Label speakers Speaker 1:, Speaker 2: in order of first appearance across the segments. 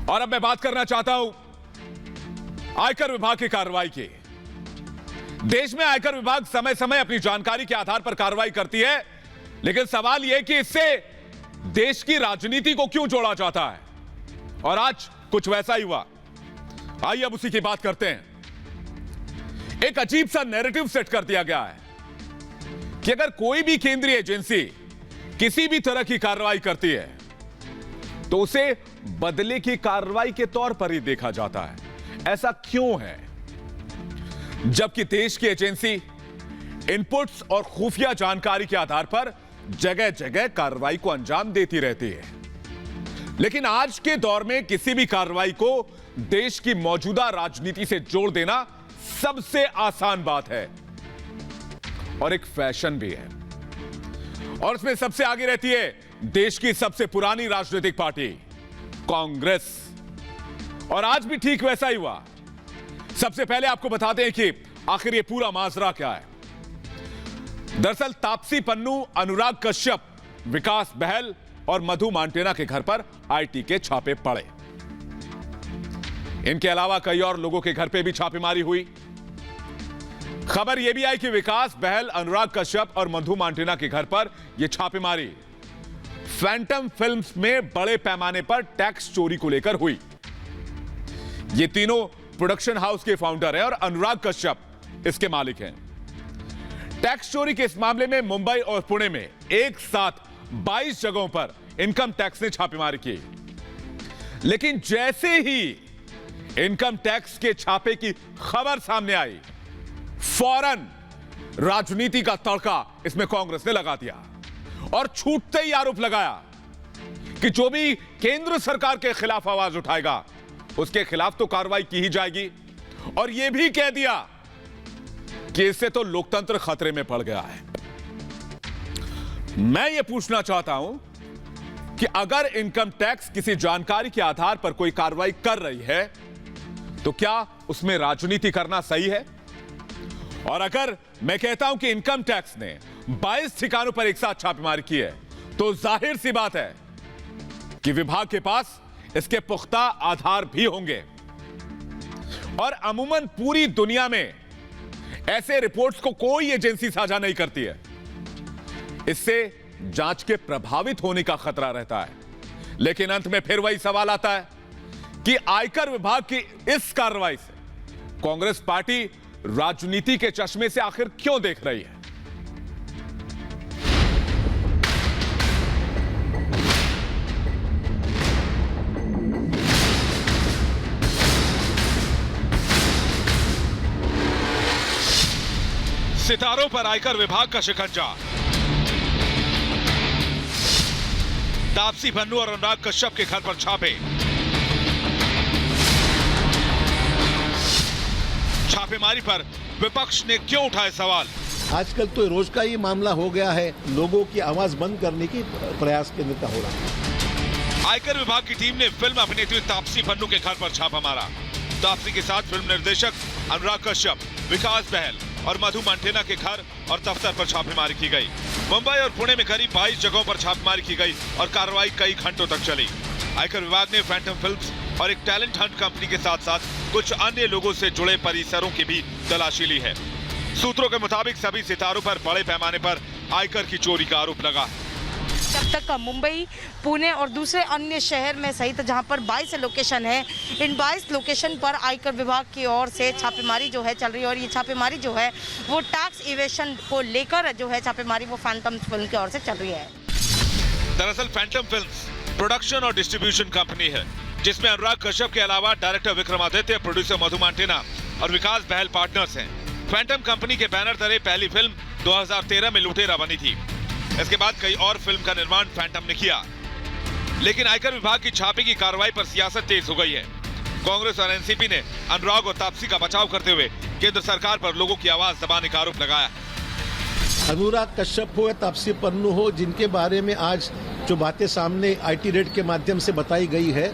Speaker 1: और अब मैं बात करना चाहता हूं आयकर विभाग की कार्रवाई की। देश में आयकर विभाग समय समय अपनी जानकारी के आधार पर कार्रवाई करती है, लेकिन सवाल यह कि इससे देश की राजनीति को क्यों जोड़ा जाता है। और आज कुछ वैसा ही हुआ। आइए अब उसी की बात करते हैं। एक अजीब सा नैरेटिव सेट कर दिया गया है कि अगर कोई भी केंद्रीय एजेंसी किसी भी तरह की कार्रवाई करती है तो उसे बदले की कार्रवाई के तौर पर ही देखा जाता है। ऐसा क्यों है, जबकि देश की एजेंसी इनपुट्स और खुफिया जानकारी के आधार पर जगह जगह कार्रवाई को अंजाम देती रहती है। लेकिन आज के दौर में किसी भी कार्रवाई को देश की मौजूदा राजनीति से जोड़ देना सबसे आसान बात है और एक फैशन भी है। और इसमें सबसे आगे रहती है देश की सबसे पुरानी राजनीतिक पार्टी कांग्रेस। और आज भी ठीक वैसा ही हुआ। सबसे पहले आपको बताते हैं कि आखिर ये पूरा माजरा क्या है। दरअसल तापसी पन्नू, अनुराग कश्यप, विकास बहल और मधु मांटेना के घर पर आईटी के छापे पड़े। इनके अलावा कई और लोगों के घर पे भी छापेमारी हुई। खबर यह भी आई कि विकास बहल, अनुराग कश्यप और मधु मांटेना के घर पर यह छापेमारी फैंटम फिल्म्स में बड़े पैमाने पर टैक्स चोरी को लेकर हुई। ये तीनों प्रोडक्शन हाउस के फाउंडर हैं और अनुराग कश्यप इसके मालिक हैं। टैक्स चोरी के इस मामले में मुंबई और पुणे में एक साथ 22 जगहों पर इनकम टैक्स ने छापेमारी की। लेकिन जैसे ही इनकम टैक्स के छापे की खबर सामने आई, फौरन राजनीति का तड़का इसमें कांग्रेस ने लगा दिया और छूटते ही आरोप लगाया कि जो भी केंद्र सरकार के खिलाफ आवाज उठाएगा उसके खिलाफ तो कार्रवाई की ही जाएगी। और यह भी कह दिया कि इससे तो लोकतंत्र खतरे में पड़ गया है। मैं यह पूछना चाहता हूं कि अगर इनकम टैक्स किसी जानकारी के आधार पर कोई कार्रवाई कर रही है तो क्या उसमें राजनीति करना सही है? और अगर मैं कहता हूं कि इनकम टैक्स ने 22 ठिकानों पर एक साथ छापेमारी की है तो जाहिर सी बात है कि विभाग के पास इसके पुख्ता आधार भी होंगे। और अमूमन पूरी दुनिया में ऐसे रिपोर्ट्स को कोई एजेंसी साझा नहीं करती है। इससे जांच के प्रभावित होने का खतरा रहता है। लेकिन अंत में फिर वही सवाल आता है कि आयकर विभाग की इस कार्रवाई से कांग्रेस पार्टी राजनीति के चश्मे से आखिर क्यों देख रही है? सितारों पर आयकर विभाग का शिकंजा। तापसी पन्नू और अनुराग कश्यप के घर पर छापे। छापेमारी पर विपक्ष ने क्यों उठाए सवाल?
Speaker 2: आजकल तो रोज का ही मामला हो गया है। लोगों की आवाज बंद करने की प्रयास केंद्र का हो रहा है।
Speaker 1: आयकर विभाग की टीम ने फिल्म अभिनेत्री तापसी पन्नू के घर पर छापा मारा। तापसी के साथ फिल्म निर्देशक अनुराग कश्यप, विकास बहल और मधु मांटेना के घर और दफ्तर पर छापेमारी की गई। मुंबई और पुणे में करीब 22 जगहों पर छापेमारी की गई और कार्रवाई कई घंटों तक चली। आयकर विभाग ने फैंटम फिल्म्स और एक टैलेंट हंट कंपनी के साथ साथ कुछ अन्य लोगों से जुड़े परिसरों की भी तलाशी ली है। सूत्रों के मुताबिक सभी सितारों पर बड़े पैमाने पर आयकर की चोरी का आरोप लगा है।
Speaker 3: जब तक मुंबई, पुणे और दूसरे अन्य शहर में सहित जहां पर 22 लोकेशन है, इन 22 लोकेशन पर आयकर विभाग की ओर से छापेमारी जो है चल रही है। और ये छापेमारी जो है वो टैक्स इवेशन को लेकर जो है छापेमारी वो फैंटम फिल्म की ओर से चल रही है।
Speaker 1: दरअसल फैंटम फिल्म्स प्रोडक्शन और डिस्ट्रीब्यूशन कंपनी है जिसमें अनुराग कश्यप के अलावा डायरेक्टर विक्रमादित्य, प्रोड्यूसर मधु मांटेना और विकास बहल पार्टनर्स हैं। फैंटम कंपनी के बैनर तले पहली फिल्म 2013 में लुटेरा बनी थी। इसके बाद कई और फिल्म का निर्माण फैंटम ने किया। लेकिन आयकर विभाग की छापे की कार्रवाई पर सियासत तेज हो गई है। कांग्रेस और एनसीपी ने अनुराग और तापसी का बचाव करते हुए केंद्र सरकार पर लोगों की आवाज दबाने का आरोप लगाया।
Speaker 2: अनुराग कश्यप हो या तापसी पन्नू हो, जिनके बारे में आज जो बातें सामने आईटी रेड के माध्यम से बताई गई है,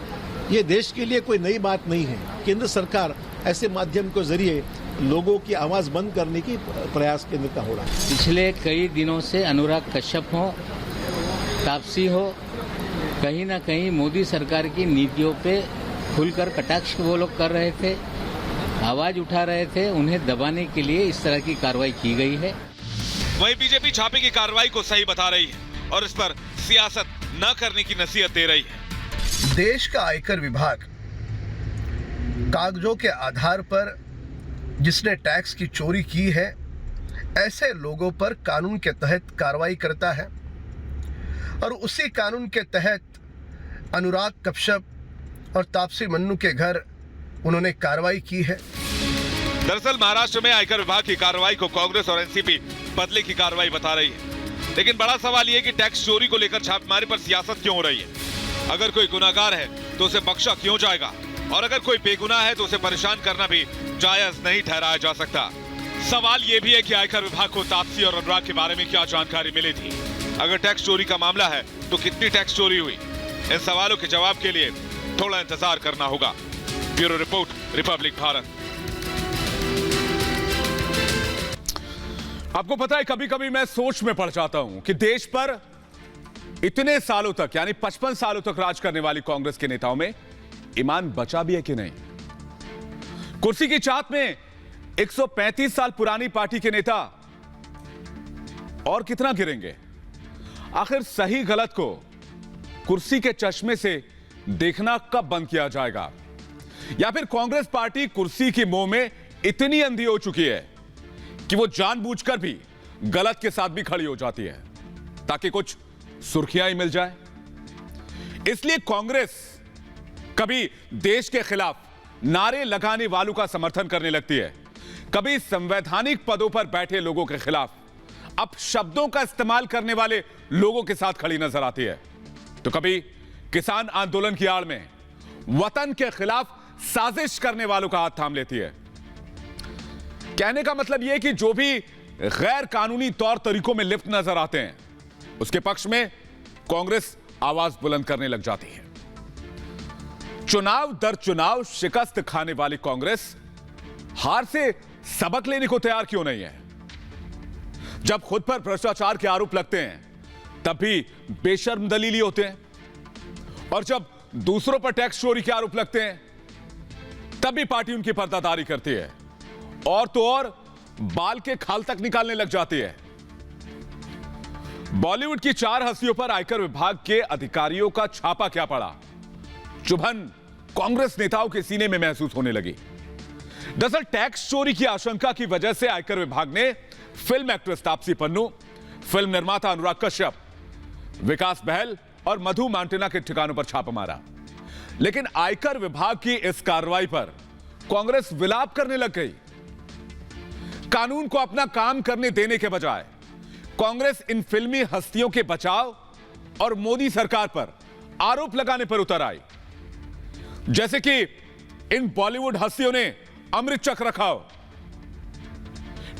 Speaker 2: ये देश के लिए कोई नई बात नहीं है। केंद्र सरकार ऐसे माध्यम के जरिए लोगों की आवाज बंद करने की प्रयास केंद्र का हो रहा है।
Speaker 4: पिछले कई दिनों से अनुराग कश्यप हो, तापसी हो, कहीं ना कहीं मोदी सरकार की नीतियों पे खुलकर कटाक्ष वो लोग कर रहे थे, आवाज उठा रहे थे, उन्हें दबाने के लिए इस तरह की कार्रवाई की गई है।
Speaker 1: वहीं बीजेपी छापे की कार्रवाई को सही बता रही है और इस पर सियासत न करने की नसीहत दे रही है।
Speaker 5: देश का आयकर विभाग कागजों के आधार पर जिसने टैक्स की चोरी की है, ऐसे लोगों पर कानून के तहत कार्रवाई करता है और उसी कानून के तहत अनुराग कश्यप और तापसी मन्नू के घर उन्होंने कार्रवाई की है।
Speaker 1: दरअसल महाराष्ट्र में आयकर विभाग की कार्रवाई को कांग्रेस और एनसीपी बदले की कार्रवाई बता रही है, लेकिन बड़ा सवाल यह कि टैक्स चोरी को लेकर छापेमारी पर सियासत क्यों हो रही है। अगर कोई गुनाहगार है तो उसे बख्शा क्यों जाएगा, और अगर कोई बेगुनाह है तो उसे परेशान करना भी जायज नहीं ठहराया जा सकता। सवाल यह भी है कि आयकर विभाग को तापसी और अनुराग के बारे में क्या जानकारी मिली थी। अगर टैक्स चोरी का मामला है तो कितनी टैक्स चोरी हुई, इन सवालों के जवाब के लिए थोड़ा इंतजार करना होगा। Bureau report, Republic Bharat. आपको पता है, कभी कभी मैं सोच में पड़ जाता हूं कि देश पर इतने सालों तक, यानी 55 सालों तक राज करने वाली कांग्रेस के नेताओं में ईमान बचा भी है कि नहीं। कुर्सी की चाहत में 135 साल पुरानी पार्टी के नेता और कितना गिरेंगे। आखिर सही गलत को कुर्सी के चश्मे से देखना कब बंद किया जाएगा, या फिर कांग्रेस पार्टी कुर्सी की मोह में इतनी अंधी हो चुकी है कि वो जानबूझकर भी गलत के साथ भी खड़ी हो जाती है ताकि कुछ सुर्खियां ही मिल जाए। इसलिए कांग्रेस कभी देश के खिलाफ नारे लगाने वालों का समर्थन करने लगती है, कभी संवैधानिक पदों पर बैठे लोगों के खिलाफ अपशब्दों का इस्तेमाल करने वाले लोगों के साथ खड़ी नजर आती है, तो कभी किसान आंदोलन की आड़ में वतन के खिलाफ साजिश करने वालों का हाथ थाम लेती है। कहने का मतलब यह कि जो भी गैर कानूनी तौर तरीकों में लिप्त नजर आते हैं, उसके पक्ष में कांग्रेस आवाज बुलंद करने लग जाती है। चुनाव दर चुनाव शिकस्त खाने वाली कांग्रेस हार से सबक लेने को तैयार क्यों नहीं है। जब खुद पर भ्रष्टाचार के आरोप लगते हैं तब भी बेशर्म दलीली होते हैं, और जब दूसरों पर टैक्स चोरी के आरोप लगते हैं तब भी पार्टी उनकी पर्दादारी करती है, और तो और बाल के खाल तक निकालने लग जाती है। बॉलीवुड की 4 हस्तियों पर आयकर विभाग के अधिकारियों का छापा क्या पड़ा, चुभन कांग्रेस नेताओं के सीने में महसूस होने लगी। दरअसल टैक्स चोरी की आशंका की वजह से आयकर विभाग ने film actress Taapsee Pannu, film निर्माता अनुराग कश्यप, विकास बहल और मधु मांटेना के ठिकानों पर छापा मारा। लेकिन आयकर विभाग की इस कार्रवाई पर कांग्रेस विलाप करने लग गई। कानून को अपना काम करने देने के बजाय कांग्रेस इन फिल्मी हस्तियों के बचाव और मोदी सरकार पर आरोप लगाने पर उतर आई, जैसे कि इन बॉलीवुड हस्तियों ने अमृत चक्र रखा हो,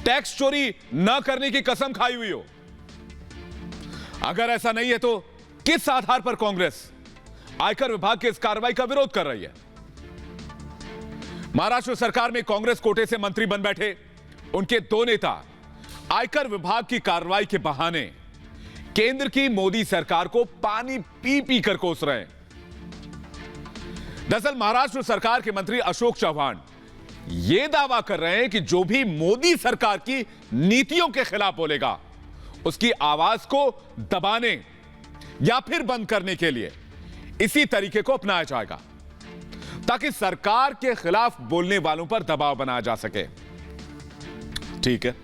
Speaker 1: टैक्स चोरी न करने की कसम खाई हुई हो। अगर ऐसा नहीं है तो किस आधार पर कांग्रेस आयकर विभाग की इस कार्रवाई का विरोध कर रही है। महाराष्ट्र सरकार में कांग्रेस कोटे से मंत्री बन बैठे उनके 2 नेता आयकर विभाग की कार्रवाई के बहाने केंद्र की मोदी सरकार को पानी पी पी कर कोस रहे हैं। दरअसल महाराष्ट्र सरकार के मंत्री अशोक चव्हाण यह दावा कर रहे हैं कि जो भी मोदी सरकार की नीतियों के खिलाफ बोलेगा उसकी आवाज को दबाने या फिर बंद करने के लिए इसी तरीके को अपनाया जाएगा ताकि सरकार के खिलाफ बोलने वालों पर दबाव बनाया जा सके। ठीक है,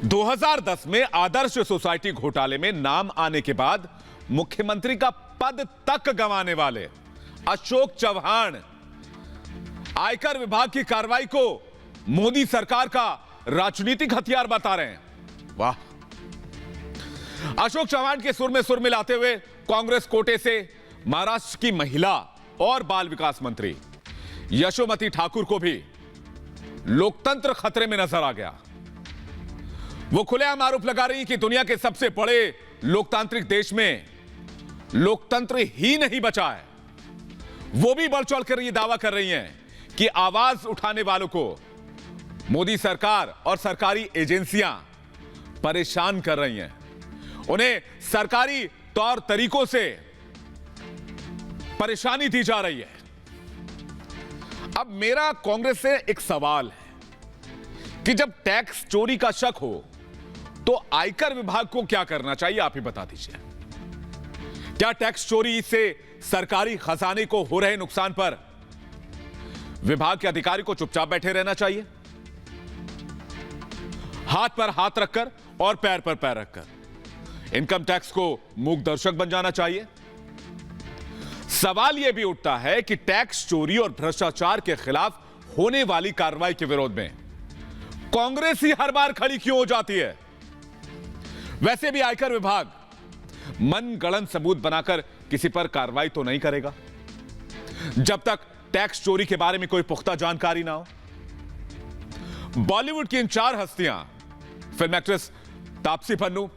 Speaker 1: 2010 में आदर्श सोसाइटी घोटाले में नाम आने के बाद मुख्यमंत्री का पद तक गंवाने वाले अशोक चव्हाण आयकर विभाग की कार्रवाई को मोदी सरकार का राजनीतिक हथियार बता रहे हैं। वाह! अशोक चव्हाण के सुर में सुर मिलाते हुए कांग्रेस कोटे से महाराष्ट्र की महिला और बाल विकास मंत्री यशोमती ठाकुर को भी लोकतंत्र खतरे में नजर आ गया। वो खुलेआम आरोप लगा रही कि दुनिया के सबसे बड़े लोकतांत्रिक देश में लोकतंत्र ही नहीं बचा है। वो भी बढ़ चढ़ कर यह दावा कर रही हैं कि आवाज उठाने वालों को मोदी सरकार और सरकारी एजेंसियां परेशान कर रही हैं, उन्हें सरकारी तौर तरीकों से परेशानी दी जा रही है। अब मेरा कांग्रेस से एक सवाल है कि जब टैक्स चोरी का शक हो तो आयकर विभाग को क्या करना चाहिए, आप ही बता दीजिए। क्या टैक्स चोरी से सरकारी खजाने को हो रहे नुकसान पर विभाग के अधिकारी को चुपचाप बैठे रहना चाहिए, हाथ पर हाथ रखकर और पैर पर पैर रखकर इनकम टैक्स को मूक दर्शक बन जाना चाहिए? सवाल यह भी उठता है कि टैक्स चोरी और भ्रष्टाचार के खिलाफ होने वाली कार्रवाई के विरोध में कांग्रेस ही हर बार खड़ी क्यों हो जाती है? वैसे भी आयकर विभाग मनगढ़ंत सबूत बनाकर किसी पर कार्रवाई तो नहीं करेगा जब तक टैक्स चोरी के बारे में कोई पुख्ता जानकारी ना हो। बॉलीवुड की इन 4 हस्तियां, फिल्म एक्ट्रेस तापसी पन्नू,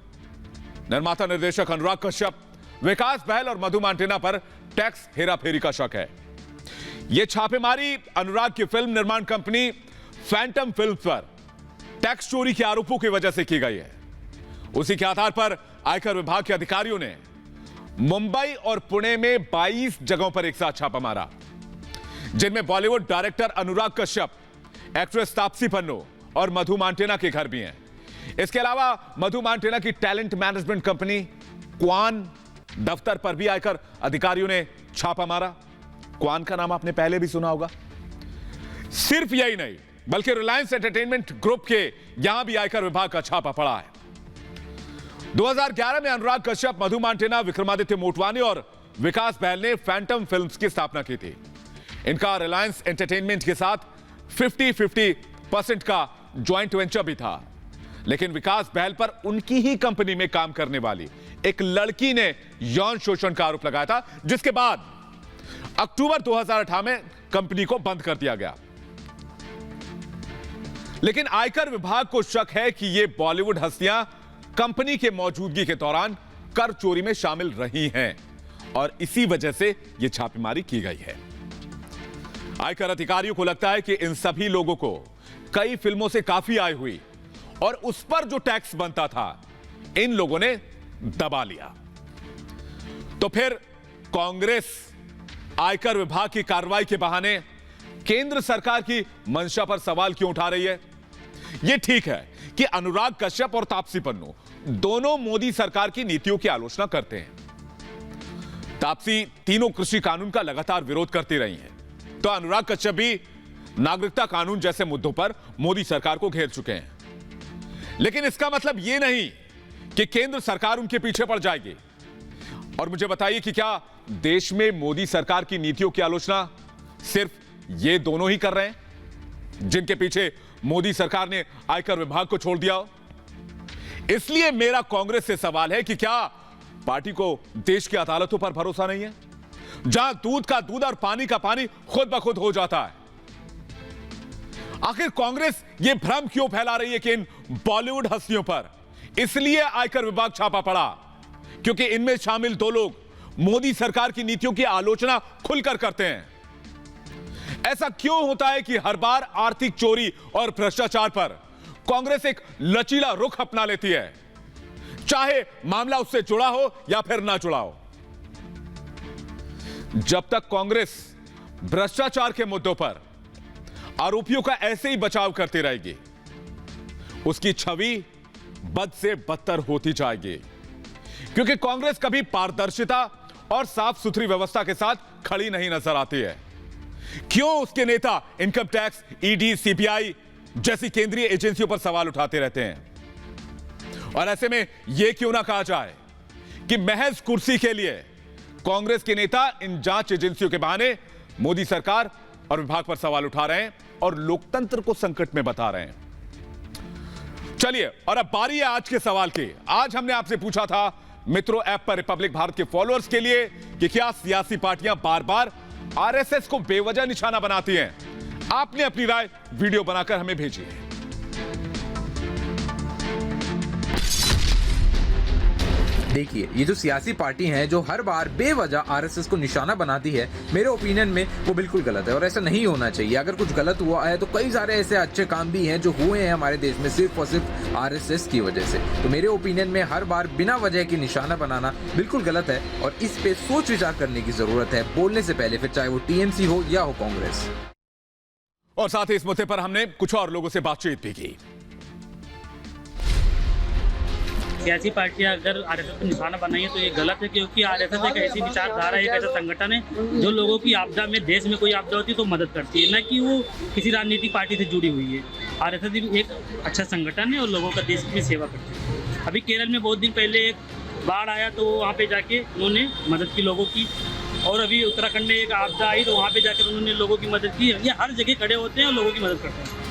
Speaker 1: निर्माता निर्देशक अनुराग कश्यप, विकास बहल और मधु मंटेना पर टैक्स हेराफेरी का शक है। यह छापेमारी अनुराग की फिल्म निर्माण कंपनी फैंटम फिल्म्स पर टैक्स चोरी के आरोपों की वजह से की गई है। उसी के आधार पर आयकर विभाग के अधिकारियों ने मुंबई और पुणे में 22 जगहों पर एक साथ छापा मारा, जिनमें बॉलीवुड डायरेक्टर अनुराग कश्यप, एक्ट्रेस तापसी पन्नू और मधु मंटेना के घर भी हैं। इसके अलावा मधु मंटेना की टैलेंट मैनेजमेंट कंपनी क्वान दफ्तर पर भी आयकर अधिकारियों ने छापा मारा। क्वान का नाम आपने पहले भी सुना होगा। सिर्फ यही नहीं बल्कि रिलायंस एंटरटेनमेंट ग्रुप के यहां भी आयकर विभाग का छापा पड़ा है। 2011 में अनुराग कश्यप, मधु मंटेना, विक्रमादित्य मोटवानी और विकास बहल ने फैंटम फिल्म्स की स्थापना की थी। इनका रिलायंस एंटरटेनमेंट के साथ 50-50% का ज्वाइंट वेंचर भी था, लेकिन विकास बहल पर उनकी ही कंपनी में काम करने वाली एक लड़की ने यौन शोषण का आरोप लगाया था, जिसके बाद अक्टूबर 2018 में कंपनी को बंद कर दिया गया। लेकिन आयकर विभाग को शक है कि ये बॉलीवुड हस्तियां कंपनी के मौजूदगी के दौरान कर चोरी में शामिल रही हैं और इसी वजह से यह छापेमारी की गई है। आयकर अधिकारियों को लगता है कि इन सभी लोगों को कई फिल्मों से काफी आय हुई और उस पर जो टैक्स बनता था इन लोगों ने दबा लिया। तो फिर कांग्रेस आयकर विभाग की कार्रवाई के बहाने केंद्र सरकार की मंशा पर सवाल क्यों उठा रही है? यह ठीक है कि अनुराग कश्यप और तापसी पन्नू दोनों मोदी सरकार की नीतियों की आलोचना करते हैं। तापसी तीनों कृषि कानून का लगातार विरोध करती रही हैं, तो अनुराग कश्यप भी नागरिकता कानून जैसे मुद्दों पर मोदी सरकार को घेर चुके हैं। लेकिन इसका मतलब यह नहीं कि केंद्र सरकार उनके पीछे पड़ जाएगी। और मुझे बताइए कि क्या देश में मोदी सरकार की नीतियों की आलोचना सिर्फ ये दोनों ही कर रहे हैं जिनके पीछे मोदी सरकार ने आयकर विभाग को छोड़ दिया हो? इसलिए मेरा कांग्रेस से सवाल है कि क्या पार्टी को देश की अदालतों पर भरोसा नहीं है, जहां दूध का दूध और पानी का पानी खुद ब खुद हो जाता है? आखिर कांग्रेस यह भ्रम क्यों फैला रही है कि इन बॉलीवुड हस्तियों पर इसलिए आयकर विभाग छापा पड़ा क्योंकि इनमें शामिल 2 लोग मोदी सरकार की नीतियों की आलोचना खुलकर करते हैं? ऐसा क्यों होता है कि हर बार आर्थिक चोरी और भ्रष्टाचार पर कांग्रेस एक लचीला रुख अपना लेती है, चाहे मामला उससे जुड़ा हो या फिर ना जुड़ा हो? जब तक कांग्रेस भ्रष्टाचार के मुद्दों पर आरोपियों का ऐसे ही बचाव करती रहेगी, उसकी छवि बद से बदतर होती जाएगी, क्योंकि कांग्रेस कभी पारदर्शिता और साफ सुथरी व्यवस्था के साथ खड़ी नहीं नजर आती है। क्यों उसके नेता इनकम टैक्स, ईडी, सीबीआई जैसी केंद्रीय एजेंसियों पर सवाल उठाते रहते हैं? और ऐसे में यह क्यों ना कहा जाए कि महज कुर्सी के लिए कांग्रेस के नेता इन जांच एजेंसियों के बहाने मोदी सरकार और विभाग पर सवाल उठा रहे हैं और लोकतंत्र को संकट में बता रहे हैं। चलिए, और अब बारी है आज के सवाल की। आज हमने आपसे पूछा था मित्रों ऐप पर रिपब्लिक भारत के फॉलोअर्स के लिए कि क्या सियासी पार्टियां बार बार आरएसएस को बेवजह निशाना बनाती हैं? आपने अपनी राय वीडियो बनाकर हमें भेजी है।
Speaker 6: देखिए, ये जो सियासी पार्टी हैं जो हर बार बेवजह आरएसएस को निशाना बनाती है, मेरे ओपिनियन में वो बिल्कुल गलत है और ऐसा नहीं होना चाहिए। अगर कुछ गलत हुआ है तो कई सारे ऐसे अच्छे काम भी हैं जो हुए हैं हमारे देश में सिर्फ और सिर्फ आरएसएस की वजह से। तो मेरे ओपिनियन में हर बार बिना वजह की निशाना बनाना बिल्कुल गलत है और इस पे सोच विचार करने की जरूरत है बोलने से पहले, फिर चाहे वो टीएमसी हो या हो कांग्रेस।
Speaker 1: और साथ ही इस मुद्दे पर हमने कुछ और लोगों से बातचीत भी की।
Speaker 7: सियासी पार्टियां अगर आरएसएस को निशाना बनाई है तो ये गलत है, क्योंकि आरएसएस एक ऐसी विचारधारा, एक ऐसा संगठन है जो लोगों की आपदा में, देश में कोई आपदा होती है तो मदद करती है, न कि वो किसी राजनीतिक पार्टी से जुड़ी हुई है। आरएसएस एक अच्छा संगठन है और लोगों का देश की सेवा करती है। अभी केरल में बहुत दिन पहले एक बाढ़ आया तो वहाँ पे जाके उन्होंने मदद की लोगों की, और अभी उत्तराखंड में एक आपदा आई तो वहाँ पे जाकर उन्होंने लोगों की मदद की। ये हर जगह खड़े होते हैं और लोगों की मदद करते हैं।